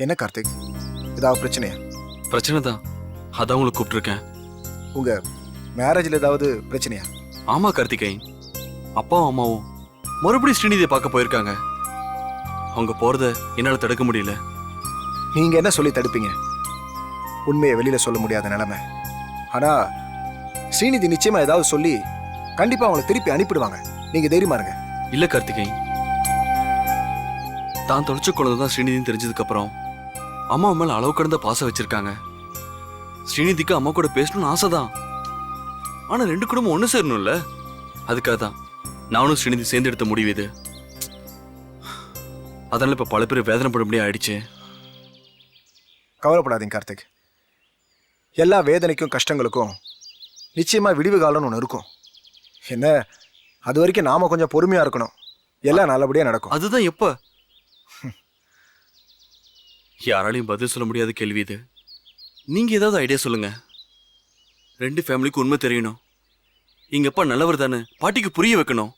என்ன கார்த்திக், ஏதாவது பிரச்சனையா? பிரச்சனை தான், அதான் உங்களை கூப்பிட்டுருக்கேன். உங்க மேரேஜில் ஏதாவது பிரச்சனையா? ஆமா கார்த்திகேயன், அப்பாவும் அம்மாவும் மறுபடியும் ஸ்ரீநிதியை பார்க்க போயிருக்காங்க. அவங்க போறத என்னால தடுக்க முடியல. நீங்க என்ன சொல்லி தடுப்பீங்க? உண்மையை வெளியில சொல்ல முடியாத நிலைமை. ஆனா ஸ்ரீநிதி நிச்சயமா ஏதாவது சொல்லி கண்டிப்பா அவங்களை திருப்பி அனுப்பிடுவாங்க. நீங்க தைரியமா இருங்க. இல்ல கார்த்திகேயன், தான் தொலைச்ச குழந்தைதான் ஸ்ரீநிதின்னு தெரிஞ்சதுக்கு அப்புறம் அம்மா மேல அளவு கடந்த பாசம் வச்சிருக்காங்க. ஸ்ரீநிதிக்கு அம்மா கூட பேசணும்னு ஆசைதான். ஆனா ரெண்டு குடும்பம் ஒண்ணு சேரணும்ல, அதுக்காக தான் நானும் ஸ்ரீநிதி சேர்ந்து எடுத்த முடிவு இது. அதனால இப்ப பல பேர் வேதனைப்படும்படியா ஆயிடுச்சு. கவலைப்படாதீங்க கார்த்திக். எல்லா வேதனைக்கும் கஷ்டங்களுக்கும் நிச்சயமா விடிவு காலம்னு ஒன்று இருக்கும். என்ன, அது வரைக்கும் நாம கொஞ்சம் பொறுமையா இருக்கணும். எல்லாம் நல்லபடியா நடக்கும். அதுதான் எப்ப? யாராலையும் பதில் சொல்ல முடியாத கேள்வி இது. நீங்க ஏதாவது ஐடியா சொல்லுங்க. ரெண்டு ஃபேமிலிக்கு உண்மை தெரியணும். எங்க அப்பா நல்லவர் தானே, பாட்டிக்கு புரிய வைக்கணும்.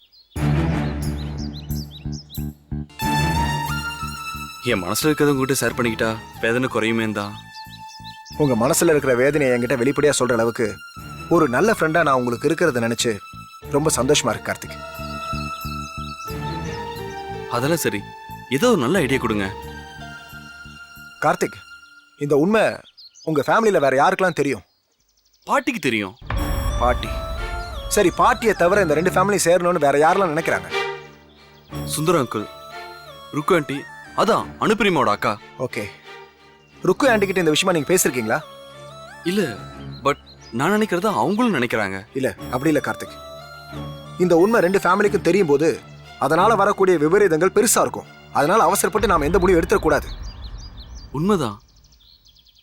என் மனசுல இருக்கிறத உங்ககிட்ட ஷேர் பண்ணிக்கிட்டா வேதனை குறையுமே தான். உங்க மனசுல இருக்கிற வேதனையை என்கிட்ட வெளிப்படையா சொல்ற அளவுக்கு ஒரு நல்ல ஃப்ரெண்டா நான் உங்களுக்கு இருக்கிறத நினைச்சு ரொம்ப சந்தோஷமா இருக்கு கார்த்திக். அதெல்லாம் சரி, ஏதோ ஒரு நல்ல ஐடியா கொடுங்க. கார்த்திக், இந்த உண்மை உங்க ஃபேமிலியில வேற யாருக்கெல்லாம் தெரியும்? பாட்டிக்கு தெரியும். பாட்டி? சரி, பாட்டியை தவிர இந்த ரெண்டு ஃபேமிலி சேரணும்னு வேற யாரெல்லாம் நினைக்கிறாங்க? சுந்தர அங்கிள், ருக்கு ஆண்டி, அதான் அனுப்பிரிமாவோட அக்கா. ஓகே, ருக்கு ஆண்டி கிட்ட இந்த விஷயமா நீங்க பேசிருக்கீங்களா? இல்ல, பட் நான் நினைக்கிறதா அவங்களும் நினைக்கிறாங்க. இல்ல, அப்படி இல்ல கார்த்திக். இந்த உண்மை ரெண்டு ஃபேமிலிக்கும் தெரியும் போது அதனால வரக்கூடிய விபரீதங்கள் பெருசா இருக்கும். அதனால அவசரப்பட்டு நாம எந்த முடிவும் எடுத்துடக்கூடாது. உண்மைதான்.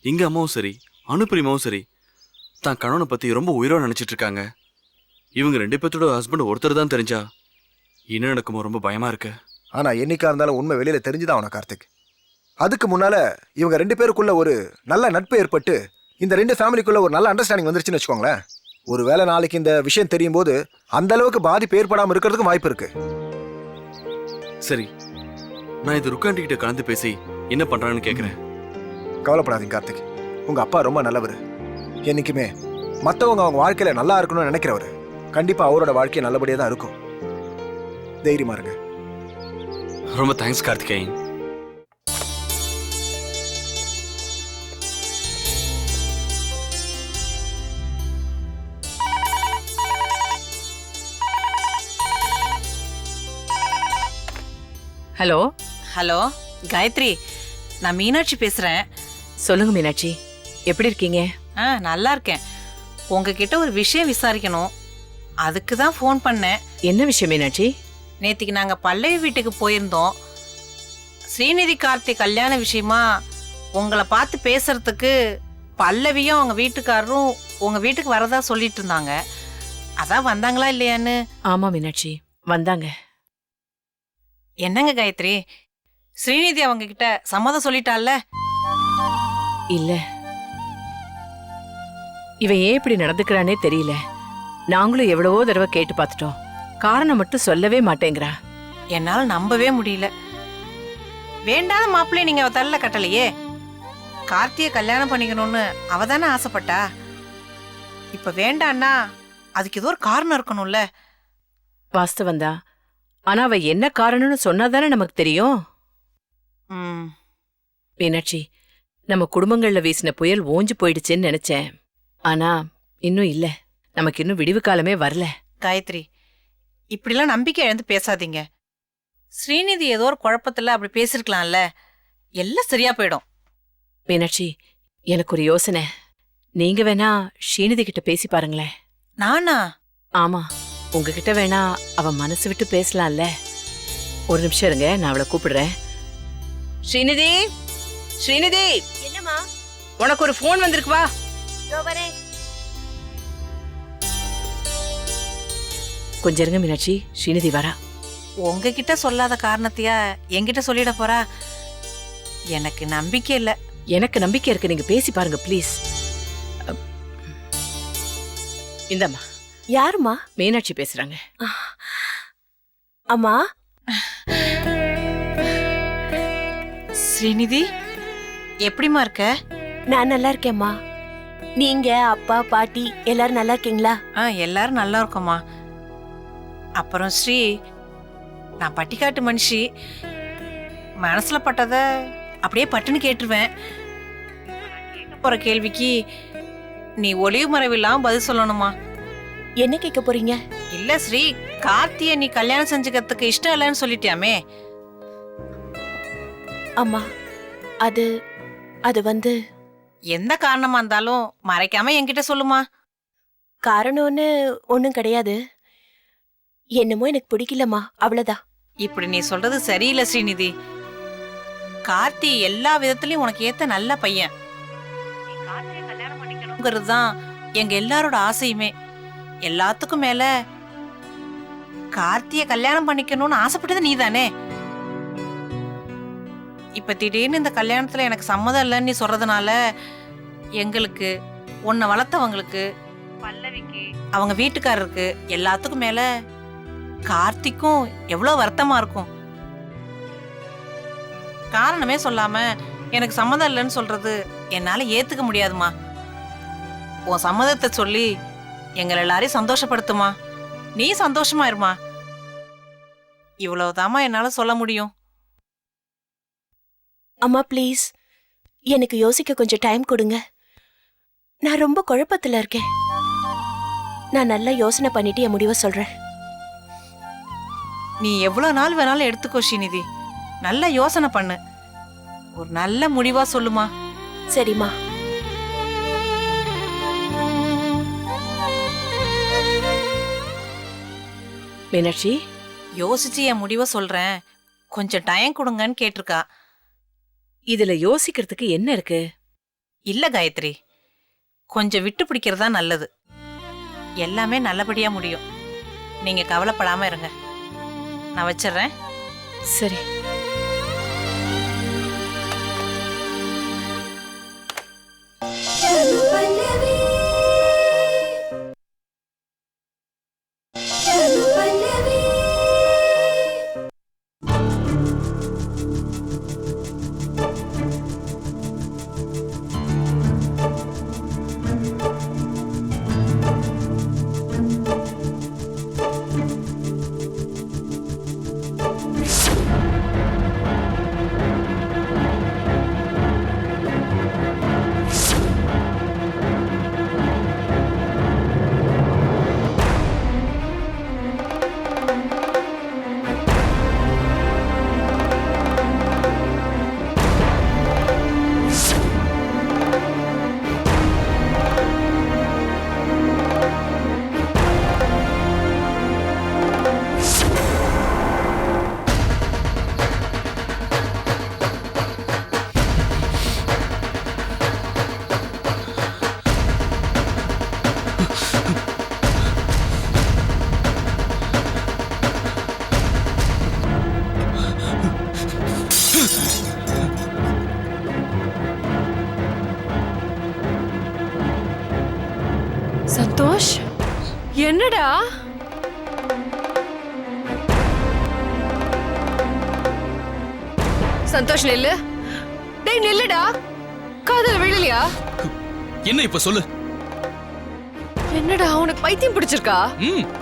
எங்க அம்மாவும் சரி, அனுப்பிரிமாவும் சரி, தான் கணவனை பத்தி ரொம்ப உயிரோ நினைச்சிட்டு இருக்காங்க. இவங்க ரெண்டு பேர்த்தோட ஹஸ்பண்ட் ஒருத்தர் தான் தெரிஞ்சா என்ன நடக்குமோ ரொம்ப பயமா இருக்கு. ஆனா என்னைக்கா இருந்தாலும் உண்மை வெளியில தெரிஞ்சுதான் ஆகணும் கார்த்திக். அதுக்கு முன்னால இவங்க ரெண்டு பேருக்குள்ள ஒரு நல்ல நட்பு ஏற்பட்டு இந்த ரெண்டு ஃபேமிலிக்குள்ள ஒரு நல்ல அண்டர்ஸ்டாண்டிங் வந்துருச்சுன்னு வச்சுக்கோங்களேன். ஒருவேளை நாளைக்கு இந்த விஷயம் தெரியும் போது அந்த அளவுக்கு பாதிப்பு ஏற்படாம இருக்கிறதுக்கும் வாய்ப்பு இருக்கு. சரி, நான் இது ருக்கு ஆண்டி கிட்ட கலந்து பேசி என்ன பண்றான்னு கேக்குறேன். கவலைப்படாதீங்க கார்த்திக். உங்க அப்பா ரொம்ப நல்லவர். என்னைக்குமே மற்றவங்க அவங்க வாழ்க்கையில நல்லா இருக்கணும்னு நினைக்கிறவர். கண்டிப்பா அவரோட வாழ்க்கை நல்லபடியா தான் இருக்கும். தைரியமா இருங்க. ரொம்ப thanks Karthikeyan. Hello. Hello Gayathri, நான் மீனாட்சி பேசுறேன். சொல்லுங்க மீனாட்சி, எப்படி இருக்கீங்க? நல்லா இருக்கேன். உங்ககிட்ட ஒரு விஷயம் விசாரிக்கணும், அதுக்கு தான் ஃபோன் பண்ணேன். என்ன விஷயம் மீனாட்சி? நேத்திக்கு நாங்க பல்லவி வீட்டுக்கு போயிருந்தோம். ஸ்ரீநிதி கார்த்திக் கல்யாண விஷயமா உங்களை பார்த்து பேசுறதுக்கு பல்லவியும் அவங்க வீட்டுக்காரரும் உங்க வீட்டுக்கு வரதா சொல்லிட்டு இருந்தாங்க. அதான் வந்தாங்களா இல்லையான்னு. ஆமா மீனாட்சி, வந்தாங்க. என்னங்க காயத்ரி, ஸ்ரீநிதி அவங்க கிட்ட சம்மதம் சொல்லிட்டால? இல்ல, இவன் ஏன் இப்படி நடந்துக்கிறானே தெரியல. நாங்களும் எவ்வளவோ தடவை கேட்டு பார்த்துட்டோம். காரணம் மட்டும் சொல்லவே மாட்டேங்கிறா. என்னால நம்பவே முடியல. வேண்டாத மாப்பிள்ளைய நீங்க அவ தள்ள கட்டலையே. கார்த்தியை கல்யாணம் பண்ணிக்கணும்னு அவ தானே ஆசைப்பட்டா. இப்ப வேண்டான்னா அதுக்கு ஏதோ ஒரு காரணம் இருக்கணும்ல. வாஸ்தவந்தா, ஆனா அவ என்ன காரணம்னு சொன்னாதானே நமக்கு தெரியும். மீனாட்சி, நம்ம குடும்பங்கள்ல வீசின புயல் ஓஞ்சு போயிடுச்சுன்னு நினைச்சேன். ஆனா இன்னும் இல்ல, நமக்கு இன்னும் விடிவு காலமே வரல. காயத்ரி, இப்படிலாம் நம்பிக்கை இழந்து பேசாதீங்க. ஸ்ரீநிதி ஏதோ ஒரு குழப்பத்துல அப்படி பேசிருக்கலாம்ல. எல்லாம் சரியா போயிடும். மீனாட்சி, எனக்கு ஒரு யோசனை. நீங்க வேணா ஸ்ரீநிதி கிட்ட பேசி பாருங்களேன். நானா? ஆமா, உங்ககிட்ட வேணா அவ மனசு விட்டு பேசலாம்ல. ஒரு நிமிஷம் இருங்க, நான் அவளை கூப்பிடுறேன். ஸ்ரீநிதி, ஸ்ரீநிதி. என்னம்மா? உனக்கு ஒரு போன் வந்திருக்கு, வா. கொஞ்சம் இருங்க மீனாட்சி, ஸ்ரீநிதி வரா. உங்ககிட்ட சொல்லாத காரணத்தையா என்கிட்ட சொல்லிட போறா? எனக்கு நம்பிக்கை இல்ல. எனக்கு நம்பிக்கை இருக்கு, நீங்க பேசி பாருங்க ப்ளீஸ். இந்தம்மா. யாருமா? மீனாட்சி பேசுறாங்க. அம்மா. ஸ்ரீநிதி, எப்படிம்மா இருக்க? நான் நல்லா இருக்கேம்மா. நீங்க அப்பா பாட்டி எல்லாரும் நல்லா இருக்கீங்களா? எல்லாரும் நல்லா இருக்கோம்மா. அப்புறம் ஸ்ரீ, நான் பட்டிக்காட்டு மனுஷி, மனசுல பட்டத அப்படியே பட்டுன்னு கேட்டுருவேன். கேட்க போற கேள்விக்கு நீ ஒளிவு மறைவில்லாம பதில் சொல்லணுமா? என்ன கேட்க போறீங்க? இல்ல ஸ்ரீ, கார்த்திய நீ கல்யாணம் செஞ்சுக்கிறதுக்கு இஷ்டம் இல்லைன்னு சொல்லிட்டியாமே. அம்மா, அது அது வந்து எந்த காரணமா இருந்தாலும் மறைக்காம என்கிட்ட சொல்லுமா. காரணம்னு ஒண்ணும் கிடையாது. என்னமோ எனக்கு பிடிக்கலம்மா, அவ்வளவுதான். இப்படி நீ சொல்றது சரியில்லை ஸ்ரீநிதி. கார்த்தி எல்லா விதத்திலயும் உனக்கு ஏத்த நல்ல பையன். நீ கார்த்தியை கல்யாணம் பண்ணிக்கணுங்கிறது தான் எங்க எல்லாரோட ஆசையுமே. எல்லாத்துக்கும் மேல கார்த்திய கல்யாணம் பண்ணிக்கணும்னு ஆசைப்பட்டது நீதானே. இப்ப திடீர்னு இந்த கல்யாணத்துல எனக்கு சம்மதம் இல்லைன்னு நீ சொல்றதுனால எங்களுக்கு, உன்னை வளர்த்தவங்களுக்கு, பல்லவிக்கு, அவங்க வீட்டுக்காரருக்கு, எல்லாத்துக்கும் மேல கார்த்திக்கும் எவ்வளவு வருத்தமா இருக்கும். காரணமே சொல்லாம எனக்கு சம்மதம் இல்லைன்னு சொல்றது என்னால ஏத்துக்க முடியாதுமா. உன் சம்மதத்தை சொல்லி எங்களை எல்லாரையும் சந்தோஷப்படுத்துமா. நீ சந்தோஷமா இருமா. இவ்வளவுதாம்மா என்னால சொல்ல முடியும். அம்மா ப்ளீஸ், எனக்கு யோசிக்க கொஞ்சம் டைம் கொடுங்க. நான் ரொம்ப குழப்பத்துல இருக்கேன். நான் நல்லா யோசனை பண்ணிட்டு என் முடிவை சொல்றேன். நீ எவ்வளவு நாள் வேணாலும் எடுத்துக்கோ ஸ்ரீநிதி. நல்ல யோசனை பண்ணு. ஒரு நல்ல முடிவா சொல்லுமா. சரிம்மா. மீனாட்சி, யோசிச்சு என் முடிவை சொல்றேன், கொஞ்சம் டைம் கொடுங்கன்னு கேட்டிருக்கா. இதுல யோசிக்கிறதுக்கு என்ன இருக்கு? இல்ல காயத்ரி, கொஞ்சம் விட்டு பிடிக்கிறதா நல்லது. எல்லாமே நல்லபடியா முடியும். நீங்க கவலைப்படாம இருங்க. நான் வச்சிடுறேன். சரி. சந்தோஷ், என்னடா? சந்தோஷ் நில்லு. டேய் நில்லுடா. காதல் விழலையா? என்ன இப்ப சொல்லு. என்னடா உனக்கு பைத்தியம் பிடிச்சிருக்கா?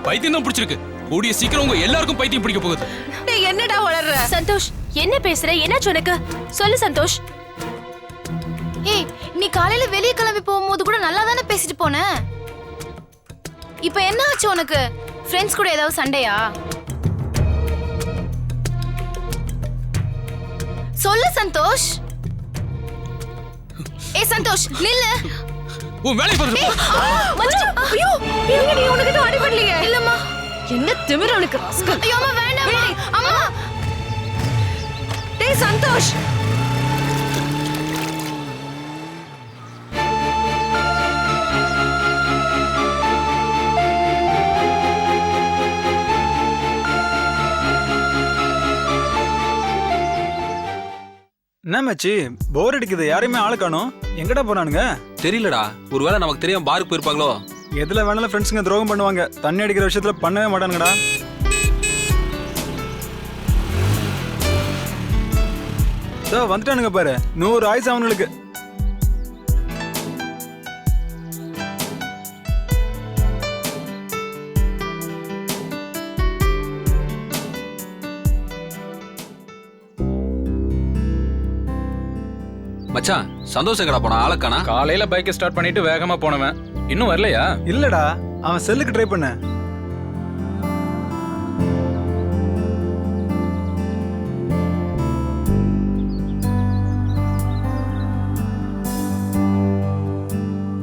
பைத்தியம் தான் பிடிச்சிருக்கு. கூடிய சீக்கிரம் உங்க எல்லாருக்கும் பைத்தியம் பிடிக்க போகுது. டேய் என்னடா வளர்ற? சந்தோஷ், என்ன பேசுற? என்னாச்சு உனக்கு? சொல்லு சந்தோஷ். ஏய், நீ காலையில வெளிய கிளம்பி போகும்போது கூட நல்லா தானே பேசிட்டு போன. இப்போ என்ன ஆச்சு உனக்கு? ஃப்ரெண்ட்ஸ் கூட ஏதாவது சண்டையா? சொல்லு சந்தோஷ். ஏய் சந்தோஷ் நில்லு. உன் வேலைய பாரு. மச்சான், ஐயோ, நீங்க நீ உனக்கு எதுவும் அடிபடலையே? இல்லம்மா. என்ன திமிரு உனக்கு? ஐயோ அம்மா வேண்டாம்மா. அம்மா. டேய் சந்தோஷ். என்ன மச்சி, போர் அடிக்குது. யாரையுமே ஆளு காணோம். எங்கடா போனானுங்க? தெரியலடா. ஒருவேளை நமக்கு தெரியாம பாருக்கு போயிருப்பாங்களோ? எதுல வேணாலும் ஃப்ரெண்ட்ஸுங்க துரோகம் பண்ணுவாங்க. தண்ணி அடிக்கிற விஷயத்துல பண்ணவே மாட்டானுங்கடா. இதோ வந்துட்டானுங்க பாரு, 100 ஆயுசு அவனுங்களுக்கு. மச்சான் சந்தோஷம் எங்கடா போனா ஆளக்கானா? காலையில பைக்கை ஸ்டார்ட் பண்ணிட்டு வேகமா போனவன் இன்னும் வரலையா? இல்லடா, அவன் செல்லுக்கு ட்ரை பண்ண.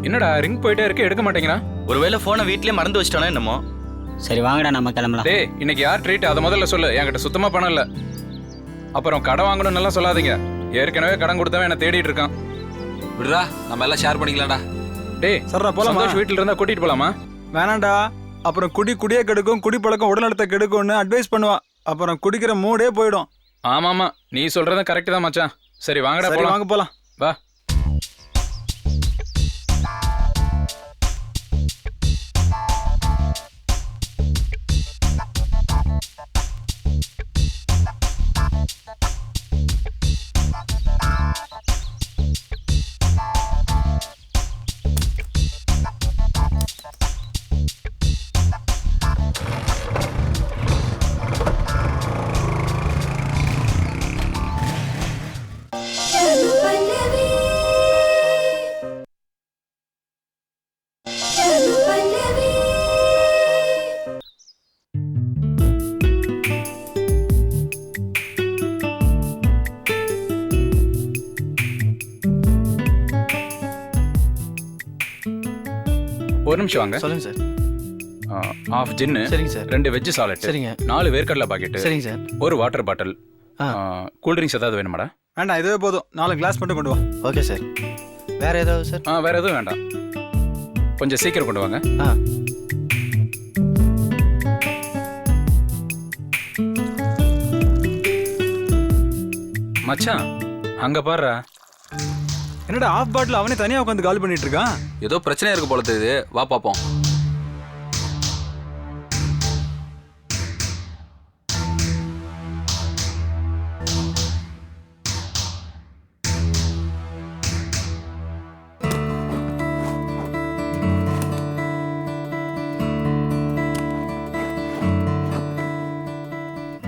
என்னடா ரிங் போயிட்டே இருக்கு, எடுக்க மாட்டேங்கிறான். ஒருவேளை போனை வீட்லயே மறந்து வச்சிட்டானோ என்னமோ. சரி வாங்கடா நம்ம கிளம்பலாம். டேய் இன்னைக்கு யார் ட்ரீட் அதை முதல்ல சொல்லு. என்கிட்ட சுத்தமா பணம் இல்ல. அப்புறம் கடை வாங்கணும்னு எல்லாம் சொல்லாதீங்க. ஏற்கனவே கடன் கொடுத்தவன் என்ன தேடிட்டு இருக்கான். விடுறா, நம்ம எல்லாம் ஷேர் பண்ணிக்கலாம்டா. டேய் சரிடா போலாமா? சந்தோஷ் வீட்டுல இருந்தா கூட்டிட்டு போலாமா? வேணாண்டா, அப்புறம் குடியே கெடுக்கும், குடிப்பழக்கம் உடல்நலத்தை கெடுக்கும்னு அட்வைஸ் பண்ணுவான். அப்புறம் குடிக்கிற மூடே போயிடும். ஆமாமா, நீ சொல்றதும் கரெக்ட் தான் மச்சான். சரி வாங்கடா சரி போலாம். வாங்க போலாம். வா. ஒரு நிமிஷம் வாங்க. சொல்லுங்க சார். ஆஃப் ஜின்னு, சரிங்க சார். 2 வெஜ் சாலட், சரிங்க. 4 வேர்க்கடலை பாக்கெட், சரிங்க சார். ஒரு வாட்டர் பாட்டில், கூல் ட்ரிங்க்ஸ் ஏதாவது வேணுமாடா? வேண்டாம், இதுவே போதும். 4 கிளாஸ் மட்டும் கொண்டு வா. Okay sir. வேற ஏதாவது சார்? வேற எதுவும் வேண்டாம். கொஞ்சம் சீக்கிரம் கொண்டு வாங்க. மச்சான் அங்க பாருடா. என்னடா ஆஃப் பாட்டில் அவனே தனியா உட்காந்து கால் பண்ணிட்டு இருக்கான். ஏதோ பிரச்சனை இருக்கு போல தெரியுது. வா பாப்போம்.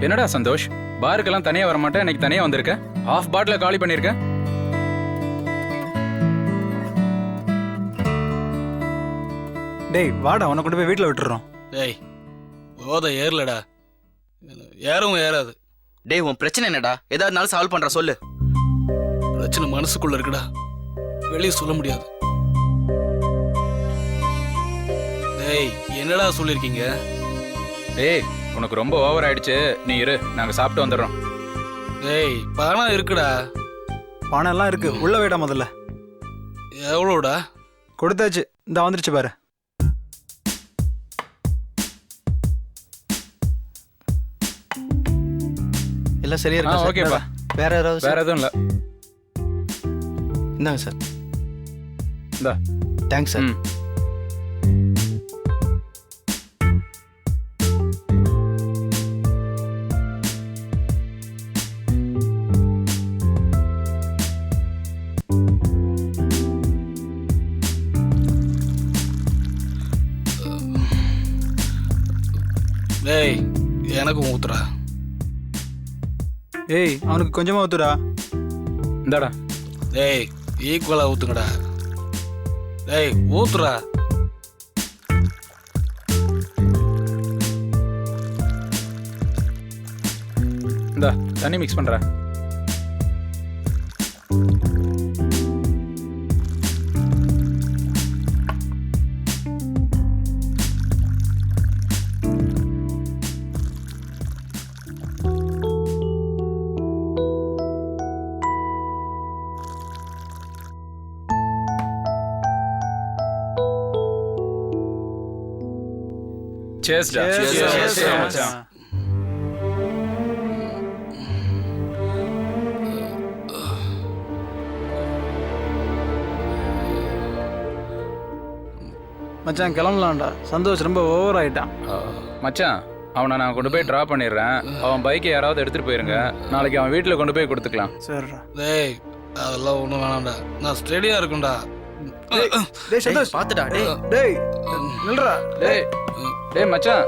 என்னடா சந்தோஷ், பாருக்கெல்லாம் தனியா வர மாட்டேன், இன்னைக்கு தனியா வந்திருக்க. ஆஃப் பாட்டில காலி பண்ணிருக்க. டேய் வாடா, உன்னை கொண்டு போய் வீட்டில் விட்டுறோம். டேய் போத ஏறலடா, ஏறவும் ஏறாது. டேய் உன் பிரச்சனை என்னடா? ஏதாவதுனாலும் சால்வ் பண்ற சொல்லு. பிரச்சனை மனசுக்குள்ள இருக்குடா, வெளியே சொல்ல முடியாது. டேய் என்னடா சொல்லிருக்கீங்க? டேய் உனக்கு ரொம்ப ஓவர் ஆயிடுச்சு, நீ இரு, நாங்க சாப்பிட்டு வந்துடுறோம். டேய் பணம் இருக்குடா. பணம் எல்லாம் இருக்கு, உள்ள வைடா முதல்ல. எவ்வளோடா? கொடுத்தாச்சு, இந்த வந்துருச்சு பாரு. எல்லாம் சரியா இருக்கா சார்? ஓகேப்பா. வேற ஏதாவது? வேற எதுவும் இல்ல. இந்தாங்க சார். இந்தா. Thanks sir. டேய் எனக்கும் ஊத்துறா. ஏய் அவனுக்கு கொஞ்சமா ஊத்துடா. இந்தாடா. டேய் ஈக்குவலா ஊத்துங்கடா. டேய் ஊத்துறா. இந்தா தண்ணி மிக்ஸ் பண்ற. Cheers, da. Cheers, மச்சான். மச்சான் கிளம்பலாம்டா, சந்தோஷ் ரொம்ப ஓவர் ஆயிட்டான். மச்சான் அவனை நான் கொண்டு போய் ட்ராப் பண்ணிடுறேன். அவன் பைக்கை யாராவது எடுத்துட்டு போயிருங்க. நாளைக்கு அவன் வீட்டில் கொண்டு போய் கொடுத்துக்கலாம். சரிடா. டேய் அதெல்லாம் ஒன்றும் வேணாம்டா, நான் ஸ்டெடியா இருக்கும்டா. டேய் சந்தோஷ் பார்த்துடா டேய். டேய் நில்றா. டேய் டேய் மச்சான்.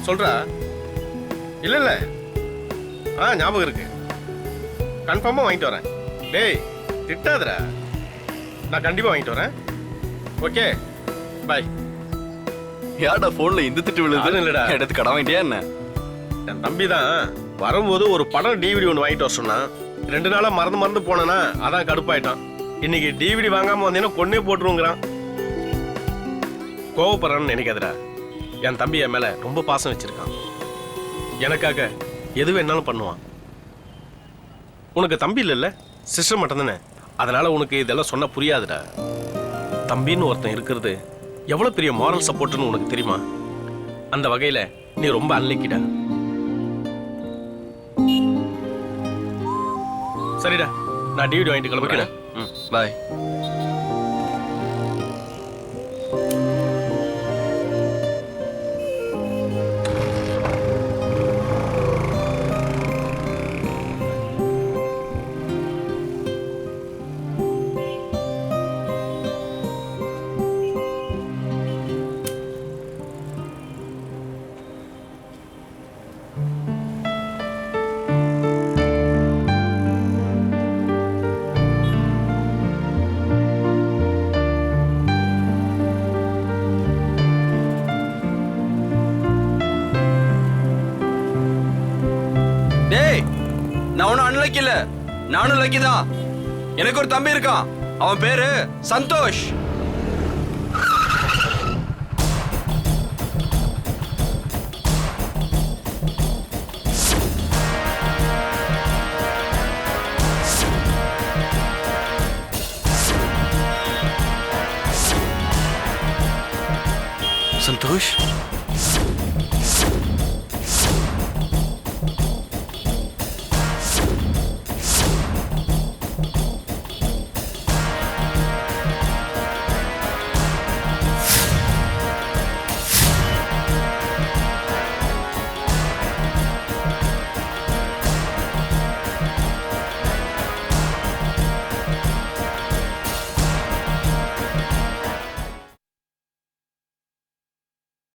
சொல்றா. இல்ல இல்ல, ஞாபகம் இருக்கு. கன்ஃபார்மா வாங்கிட்டு வரேன். டேய் திட்டாதடா, நான் கண்டிப்பா வாங்கிட்டு வரேன். Okay bye. யாடா போன்ல இந்த திட்டு விழுது? அது இல்லடா. எடுத்து கடன் வாங்கிட்டியா என்ன? என் தம்பி தான் வரும்போது ஒரு படம் டிவிடி ஒன்று வாங்கிட்டு வர சொன்னான். 2 நாளா மறந்து போனேன்னா அதான் கடுப்பாயிட்டான். இன்னைக்கு டிவிடி வாங்காம வந்தீங்கன்னா கொன்னே போட்டுருங்கிறான். கோவப்படுறான்னு நினைக்காதடா. என் தம்பி என் மேல ரொம்ப பாசம் வச்சிருக்கான். எனக்காக எது வேணாலும் பண்ணுவான். உனக்கு தம்பி இல்லைல்ல, சிஸ்டர் மட்டும் தானே. அதனால உனக்கு இதெல்லாம் சொன்னா புரியாதுடா. தம்பின்னு ஒருத்தன் இருக்கிறது எவ்வளவு பெரிய மாரல் சப்போர்ட்னு உனக்கு தெரியுமா? அந்த வகையில நீ ரொம்ப அன்லக்கிடா. சரிடா, நான் டிவிடி வாங்கிட்டு கிளம்புறேன். பாய். டேய் நான் ஒன்னும் அன்லக்கி இல்ல, நானும் லக்கி தான். எனக்கு ஒரு தம்பி இருக்கான், அவன் பேரு சந்தோஷ். சந்தோஷ்